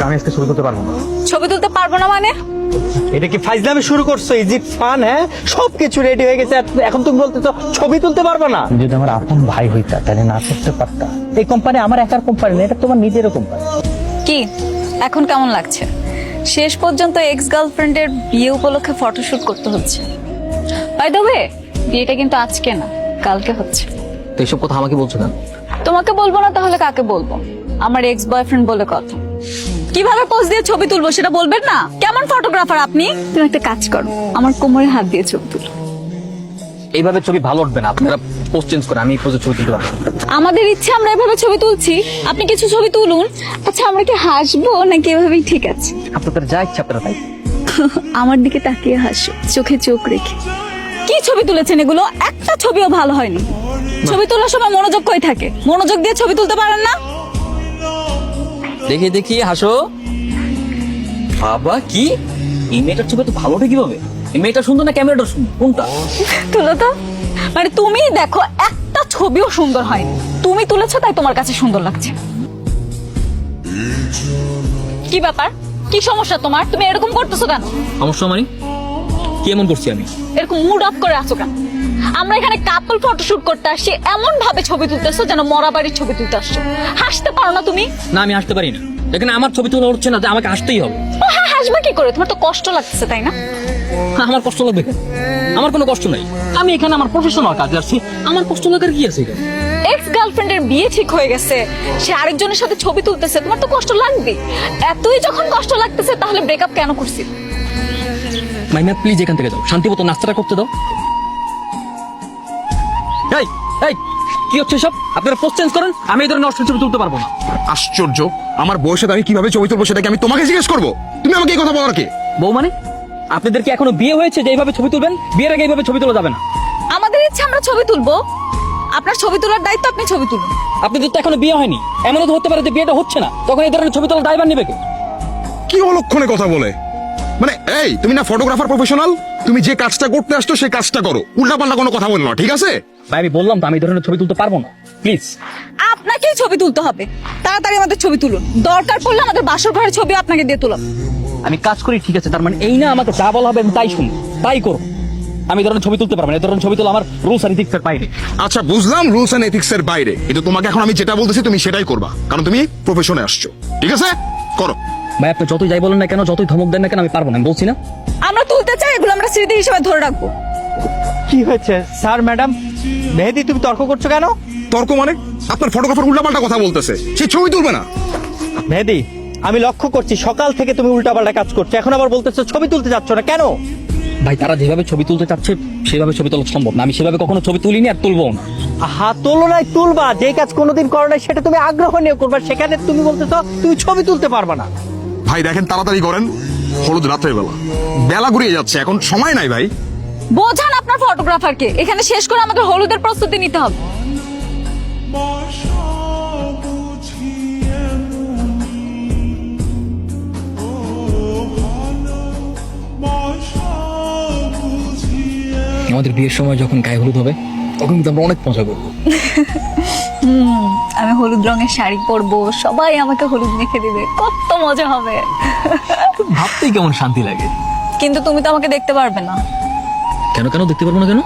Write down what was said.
আমি আজকে ছবি তুলতে পারবো না। ছবি তুলতে পারবো না মানে? এটা কি ফাইজলামি শুরু করছো? Is it fun? হ্যাঁ, সবকিছু রেডি হয়ে গেছে, এখন তুমি বলতেছো ছবি তুলতে পারবে না? যদি আমার আপন ভাই হইতা তাহলে না করতে পারতা। এই কোম্পানি আমার একার কোম্পানি না, এটা তোমার নিজেরও কোম্পানি। কি এখন কেমন লাগছে? শেষ পর্যন্ত এক্স গার্লফ্রেন্ডের বিয়ে উপলক্ষে ফটোশুট করতে হচ্ছে। বাই দ্য ওয়ে, বিয়েটা কিন্তু আজকে না, কালকে হচ্ছে। তো এইসব কথা আমাকে বলছো কেন? তোমাকে বলবো না তাহলে কাকে বলবো? আমার এক্স বয়ফ্রেন্ড বলে কথা। কিভাবে পোজ দিয়ে ছবি তুলবো সেটা বলবেন না? কেমন ফটোগ্রাফার আপনি? তুমি একটা কাজ করো, আমার কোমরে হাত দিয়ে ছবি তুলো। এইভাবে ছবি ভালো উঠবে না, আপনারা পোস্ট চেঞ্জ করে আমি এই পোজে ছবি তুলতে পারবো না। আমাদের ইচ্ছে আমরা এভাবে ছবি তুলছি, আপনি কিছু ছবি তুলুন। আচ্ছা আমরা কি হাসবো নাকি এভাবেই ঠিক আছে? আপনাদের যা ইচ্ছা আপনারা তাই। আমার দিকে তাকিয়ে হাসো, চোখে চোখ রেখে। কি ছবি তুলেছেন এগুলো? একটা ছবিও ভালো হয়নি। ছবি তোলার সময় মনোযোগ কই থাকে? মনোযোগ দিয়ে ছবি তুলতে পারেন না? দেখি দেখি হাসো। বাবা কি এই মেয়েটার ছবি তো ভালো ওঠে কিভাবে? এই মেয়েটা সুন্দর না ক্যামেরাটা সুন্দর, কোনটা? তুলো তো। মানে তুমি দেখো একটা ছবিও সুন্দর হয়নি, তুমি তুলেছো তাই তোমার কাছে সুন্দর লাগছে। কি ব্যাপার? কি সমস্যা তোমার? তুমি এরকম করতেছো কেন? সমস্যা মানে কি এমন করছি আমি? এরকম মুড অফ করে আছো কেন? আমরা এখানে কাপল ফটোশুট করতে আসছি, এমন ভাবে ছবি তুলতেছো যেন মরা বাড়ির ছবি তুলতে আসছো। হাসতে পারো না তুমি? না আমি হাসতে পারি না, এখানে আমার ছবি তোলা হচ্ছে না যে আমাকে হাসতেই হবে। ও হ্যাঁ, হাসবে কি করে? তোমার তো কষ্ট লাগতেছে তাই না? আমার কষ্ট লাগবে কেন? আমার কোনো কষ্ট নাই, আমি এখানে আমার প্রফেশনাল কাজে আসছি, আমার কষ্ট লাগার কি আছে এখানে? এক্স গার্লফ্রেন্ডের বিয়ে ঠিক হয়ে গেছে, সে আরেকজনের সাথে ছবি তুলতেছে, তোমার তো কষ্ট লাগবে। এতই যখন কষ্ট লাগতেছে তাহলে ব্রেকআপ কেন করছি? মাইমা প্লিজ এখান থেকে যাও, শান্তি মতো নাস্তাটা করতে দাও। এই এই কি হচ্ছে সব? আপনারা পোস্ট চেঞ্জ করেন, আমি এই ধরনের অশ্লীল ছবি তুলতে পারবো না। আশ্চর্য, আমার বউয়ের সাথে আমি কিভাবে ছবি তুলবো সেটা কি আমি তোমাকে জিজ্ঞেস করবো? তুমি আমাকে এই কথা বলার কে? বউ মানে? আপনাদের কি এখনো বিয়ে হয়েছে যে এইভাবে ছবি তুলবেন? বিয়ের আগে এইভাবে ছবি তোলা যাবে না। আমাদের ইচ্ছে আমরা ছবি তুলবো, আপনার ছবি তোলার দায়িত্ব, আপনি ছবি তুলুন। আপনাদের তো এখনো বিয়ে হয়নি, এমনও তো হতে পারে যে বিয়েটা হচ্ছে না, তখন এই ধরনের ছবি তোলা দায়ভার নেবে কে? কি অলক্ষণে কথা বলে? মানে এই তুমি না ফটোগ্রাফার প্রফেশনাল, তুমি যে কাজটা করতে আসছো সেই কাজটা করো, উল্টাপাল্টা কোনো কথা বলো না, ঠিক আছে? ভাই আমি বললাম তো আমি এই ধরনের ছবি তুলতে পারবো না, প্লিজ। আপনাকেই ছবি তুলতে হবে, তাড়াতাড়ি আমাদের ছবি তুলুন। দরকার পড়লে আমাদের বাসর ঘরের ছবি আপনাকে দিয়ে তুলাম। আমি কাজ করি ঠিক আছে, তার মানে এই না আমাকে যা বলা হবে আমি তাই শুনি, তাই করো। আমি এই ধরনের ছবি তুলতে পারবো না, এই ধরনের ছবি তোলা আমার রুলস আর ইথিক্সের বাইরে। আচ্ছা বুঝলাম রুলস এন্ড এথিক্স এর বাইরে, কিন্তু তোমাকে এখন আমি যেটা বলতেছি তুমি সেটাই করবা, কারণ তুমি প্রফেশনে আসছো, ঠিক আছে? করো। ভাই আপনি যতই যাই বলেন না কেন, যতই ধমক দেন না কেন, আমি পারবো না, আমি বলছি না। আমরা তুলতে চাই, এগুলো আমরা স্মৃতি হিসেবে ধরে রাখবো। কি হয়েছে স্যার? ম্যাডাম মেহেদি, তুমি তর্ক করছো কেন? তর্ক মানে? আপনার ফটোগ্রাফার উল্টাপাল্টা কথা বলতেছে, সে ছবি তুলবে না। মেহেদি, আমি লক্ষ্য করছি সকাল থেকে তুমি উল্টাপাল্টা কাজ করছো, এখন আবার বলতেছো ছবি তুলতে যাচ্ছ না কেন? ভাই তারা যেভাবে ছবি তুলতে চাচ্ছে সেভাবে ছবি তোলা সম্ভব না, আমি সেভাবে কখনো ছবি তুলিনি আর তুলবো না। তুলনায় তুলবা, যে কাজ কোনোদিন করো নাই সেটা তুমি আগ্রহ নিয়ে করবা, সেখানে তুমি বলতেছো তুমি ছবি তুলতে পারবা না। ভাই দেখেন তাড়াতাড়ি করেন, হলুদ রাত্রের বেলা, বেলা ঘুরিয়ে যাচ্ছে, এখন সময় নাই ভাই। বোঝান আপনার ফটোগ্রাফারকে, এখানে শেষ করে আমাদের হলুদের প্রস্তুতি নিতে হবে। আমাদের বিয়ের সময় যখন গায়ে হলুদ হবে তখন কিন্তু আমরা অনেক মজা করবো। আমি হলুদ রঙের শাড়ি পরবো, সবাই আমাকে হলুদ মেখে দিবে, কত মজা হবে। ভাবতেই কেমন শান্তি লাগে। কিন্তু তুমি তো আমাকে দেখতে পারবে না। কেন কেন দেখতে পারবো না কেন?